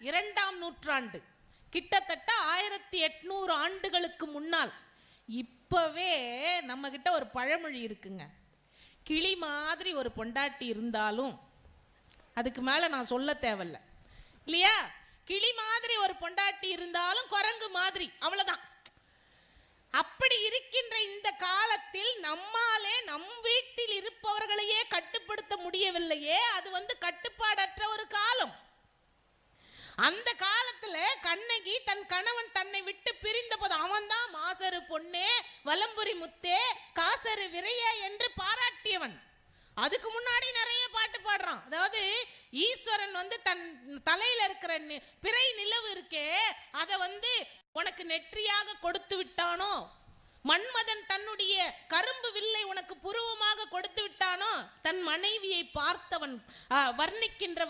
2ஆம் நூற்றாண்டு, கிட்டத்தட்ட 1800 ஆண்டுகளுக்கு முன்னால். இப்பவே நம்ம கிட்ட ஒரு பழமொழி இருக்குங்க, கிளி மாதிரி ஒரு பொண்டாட்டி இருந்தாலும், அதுக்கு மேல நான் சொல்ல தேவையில்ல இல்லையா? கிளி மாதிரி ஒரு பொண்டாட்டி இருந்தாலும் குரங்கு மாதிரி, அவ்வளவுதான். அப்படி இருக்கின்ற இந்த காலத்தில் நம்மாலே நம் வீட்டில் இருப்பவர்களையே கட்டுப்படுத்த முடியவில்லையே, அது கட்டுப்பாடற்ற ஒரு காலம். அந்த காலத்துல கண்ணகி தன் கணவன் தன்னை விட்டு பிரிந்த போது அவன்தான் மாசரு பொண்ணே, வலம்புரி முத்தே, காசரு விரைய என்று பாராட்டியவன். அதுக்கு முன்னாடி நிறைய பாட்டு பாடுறான். அதாவது ஈஸ்வரன் தன் தலையில இருக்கிற பிறை நிலவு இருக்கே, அதை உனக்கு நெற்றியாக கொடுத்து விட்டானோ, மன்மதன் தன்னுடைய கரும்பு வில்லை உனக்கு புருவமாக கொடுத்து விட்டானோ, தன் மனைவியை பார்த்தவன் வர்ணிக்கின்ற